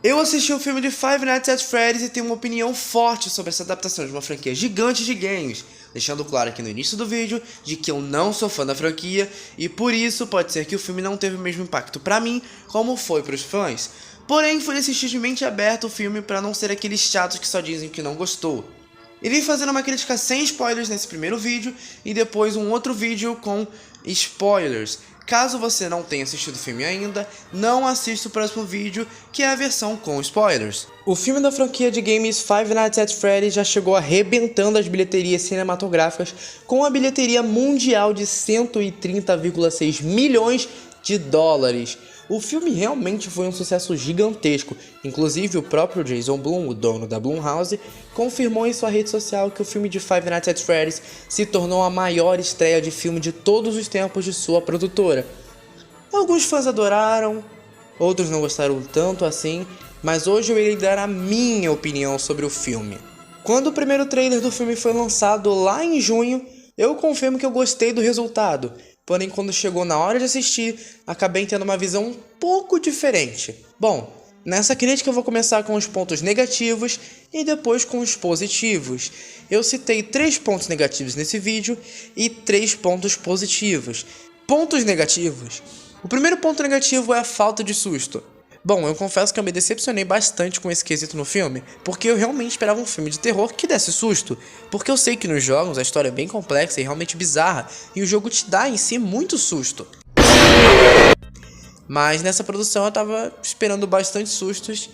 Eu assisti o filme de Five Nights at Freddy's e tenho uma opinião forte sobre essa adaptação de uma franquia gigante de games, deixando claro aqui no início do vídeo de que eu não sou fã da franquia e por isso pode ser que o filme não teve o mesmo impacto pra mim como foi pros fãs. Porém, fui assistir de mente aberta o filme pra não ser aqueles chatos que só dizem que não gostou. Irei fazendo uma crítica sem spoilers nesse primeiro vídeo e depois um outro vídeo com spoilers. Caso você não tenha assistido o filme ainda, não assista o próximo vídeo, que é a versão com spoilers. O filme da franquia de games Five Nights at Freddy's já chegou arrebentando as bilheterias cinematográficas com a bilheteria mundial de 130,6 milhões de dólares. O filme realmente foi um sucesso gigantesco, inclusive o próprio Jason Blum, o dono da Blumhouse, confirmou em sua rede social que o filme de Five Nights at Freddy's se tornou a maior estreia de filme de todos os tempos de sua produtora. Alguns fãs adoraram, outros não gostaram tanto assim, mas hoje eu irei dar a minha opinião sobre o filme. Quando o primeiro trailer do filme foi lançado lá em junho, eu confirmo que eu gostei do resultado. Porém, quando chegou na hora de assistir, acabei tendo uma visão um pouco diferente. Bom, nessa crítica eu vou começar com os pontos negativos e depois com os positivos. Eu citei 3 pontos negativos nesse vídeo e 3 pontos positivos. Pontos negativos. O primeiro ponto negativo é a falta de susto. Bom, eu confesso que eu me decepcionei bastante com esse quesito no filme, porque eu realmente esperava um filme de terror que desse susto, porque eu sei que nos jogos a história é bem complexa e realmente bizarra, e o jogo te dá em si muito susto. Mas nessa produção eu tava esperando bastante sustos,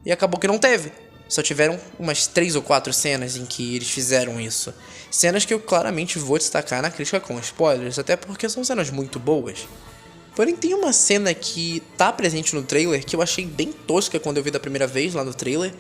e acabou que não teve. Só tiveram umas 3 ou 4 cenas em que eles fizeram isso. Cenas que eu claramente vou destacar na crítica com spoilers, até porque são cenas muito boas. Porém, tem uma cena que tá presente no trailer que eu achei bem tosca quando eu vi da primeira vez lá no trailer.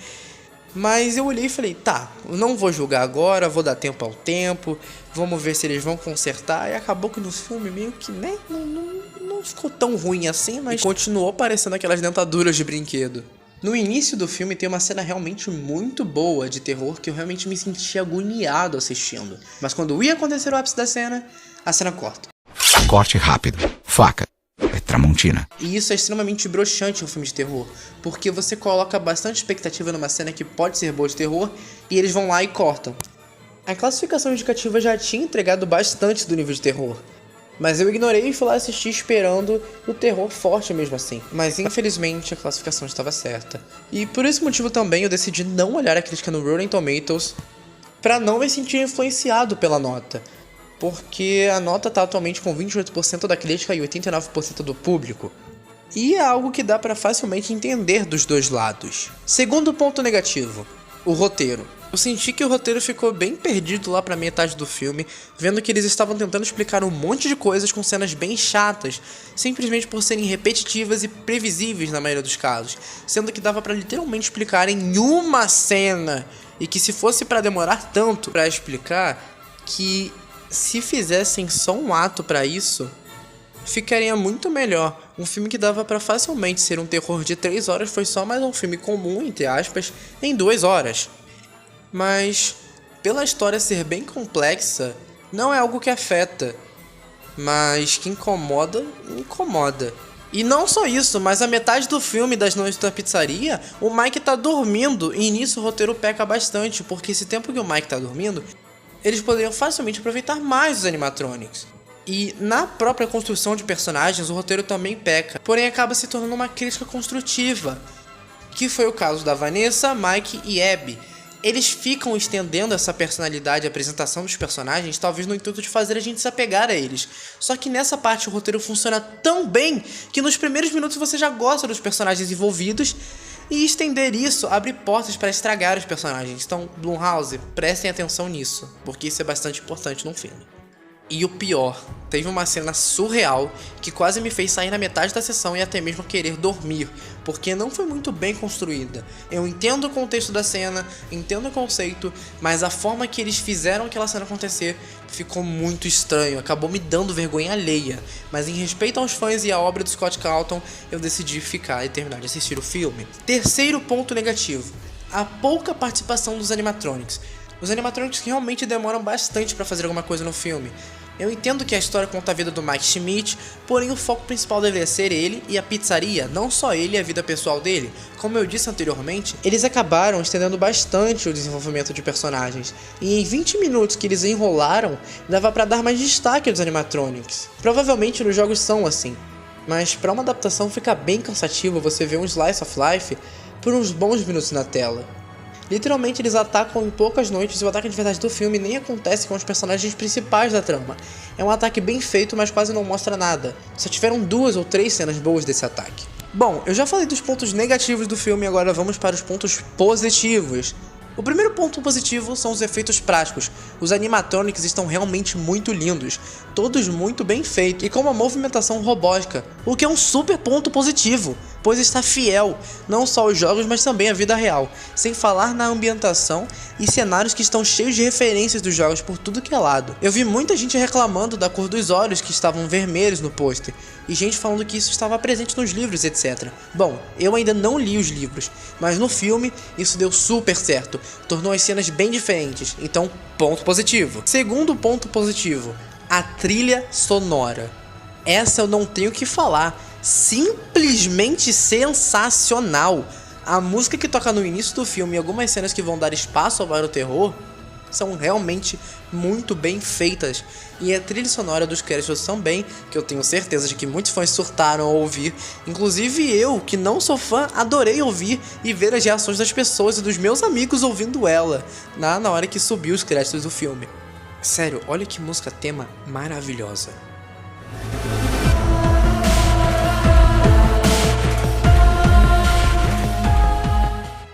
Mas eu olhei e falei, tá, não vou julgar agora, vou dar tempo ao tempo, vamos ver se eles vão consertar. E acabou que no filme meio que, né, não ficou tão ruim assim, mas continuou parecendo aquelas dentaduras de brinquedo. No início do filme tem uma cena realmente muito boa de terror que eu realmente me senti agoniado assistindo. Mas quando ia acontecer o ápice da cena, a cena corta. Corte rápido, faca. É Tramontina. E isso é extremamente broxante em um filme de terror, porque você coloca bastante expectativa numa cena que pode ser boa de terror, e eles vão lá e cortam. A classificação indicativa já tinha entregado bastante do nível de terror, mas eu ignorei e fui lá assistir esperando o terror forte mesmo assim. Mas infelizmente a classificação estava certa. E por esse motivo também eu decidi não olhar a crítica no Rotten Tomatoes, pra não me sentir influenciado pela nota. Porque a nota tá atualmente com 28% da crítica e 89% do público. E é algo que dá pra facilmente entender dos dois lados. Segundo ponto negativo, o roteiro. Eu senti que o roteiro ficou bem perdido lá pra metade do filme, vendo que eles estavam tentando explicar um monte de coisas com cenas bem chatas, simplesmente por serem repetitivas e previsíveis na maioria dos casos, sendo que dava pra literalmente explicar em uma cena, e que se fosse pra demorar tanto pra explicar, que se fizessem só um ato pra isso, ficaria muito melhor. Um filme que dava pra facilmente ser um terror de 3 horas foi só mais um filme comum, entre aspas, em 2 horas. Mas, pela história ser bem complexa, não é algo que afeta, mas que incomoda. E não só isso, mas a metade do filme das noites da pizzaria, o Mike tá dormindo, e nisso o roteiro peca bastante, porque esse tempo que o Mike tá dormindo, eles poderiam facilmente aproveitar mais os animatronics. E na própria construção de personagens, o roteiro também peca, porém acaba se tornando uma crítica construtiva, que foi o caso da Vanessa, Mike e Abby. Eles ficam estendendo essa personalidade e apresentação dos personagens, talvez no intuito de fazer a gente se apegar a eles. Só que nessa parte o roteiro funciona tão bem que nos primeiros minutos você já gosta dos personagens envolvidos, e estender isso abre portas para estragar os personagens. Então, Blumhouse, prestem atenção nisso, porque isso é bastante importante num filme. E o pior, teve uma cena surreal que quase me fez sair na metade da sessão e até mesmo querer dormir, porque não foi muito bem construída. Eu entendo o contexto da cena, entendo o conceito, mas a forma que eles fizeram aquela cena acontecer ficou muito estranho, acabou me dando vergonha alheia. Mas em respeito aos fãs e à obra do Scott Calton, eu decidi ficar e terminar de assistir o filme. Terceiro ponto negativo, a pouca participação dos animatronics. Os animatronics realmente demoram bastante pra fazer alguma coisa no filme. Eu entendo que a história conta a vida do Mike Schmidt, porém o foco principal deveria ser ele e a pizzaria, não só ele e a vida pessoal dele. Como eu disse anteriormente, eles acabaram estendendo bastante o desenvolvimento de personagens, e em 20 minutos que eles enrolaram, dava pra dar mais destaque aos animatronics. Provavelmente nos jogos são assim, mas pra uma adaptação fica bem cansativo você ver um Slice of Life por uns bons minutos na tela. Literalmente eles atacam em poucas noites e o ataque de verdade do filme nem acontece com os personagens principais da trama. É um ataque bem feito, mas quase não mostra nada. Só tiveram 2 ou 3 cenas boas desse ataque. Bom, eu já falei dos pontos negativos do filme e agora vamos para os pontos positivos. O primeiro ponto positivo são os efeitos práticos. Os animatronics estão realmente muito lindos, todos muito bem feitos e com uma movimentação robótica, o que é um super ponto positivo, pois está fiel não só aos jogos, mas também à vida real, sem falar na ambientação e cenários que estão cheios de referências dos jogos por tudo que é lado. Eu vi muita gente reclamando da cor dos olhos que estavam vermelhos no pôster, e gente falando que isso estava presente nos livros, etc. Bom, eu ainda não li os livros, mas no filme isso deu super certo, tornou as cenas bem diferentes, então ponto positivo. Segundo ponto positivo, a trilha sonora. Essa eu não tenho o que falar, simplesmente sensacional. A música que toca no início do filme e algumas cenas que vão dar espaço ao terror são realmente muito bem feitas. E a trilha sonora dos créditos também, que eu tenho certeza de que muitos fãs surtaram ao ouvir. Inclusive eu, que não sou fã, adorei ouvir e ver as reações das pessoas e dos meus amigos ouvindo ela na hora que subiu os créditos do filme. Sério, olha que música tema maravilhosa.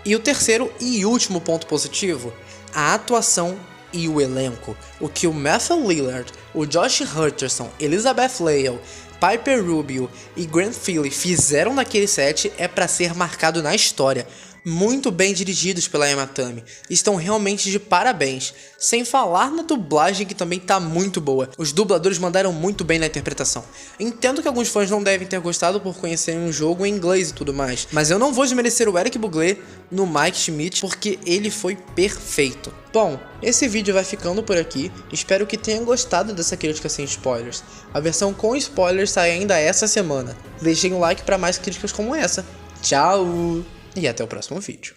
E o terceiro e último ponto positivo, a atuação e o elenco. O que o Matthew Lillard, o Josh Hutcherson, Elizabeth Lail, Piper Rubio e Grant Philly fizeram naquele set é pra ser marcado na história. Muito bem dirigidos pela Emma Tammi, estão realmente de parabéns, sem falar na dublagem que também tá muito boa, os dubladores mandaram muito bem na interpretação. Entendo que alguns fãs não devem ter gostado por conhecerem um jogo em inglês e tudo mais, mas eu não vou desmerecer o Eric Buglé no Mike Schmidt porque ele foi perfeito. Bom, esse vídeo vai ficando por aqui, espero que tenham gostado dessa crítica sem spoilers. A versão com spoilers sai ainda essa semana, deixem um like para mais críticas como essa. Tchau! E até o próximo vídeo.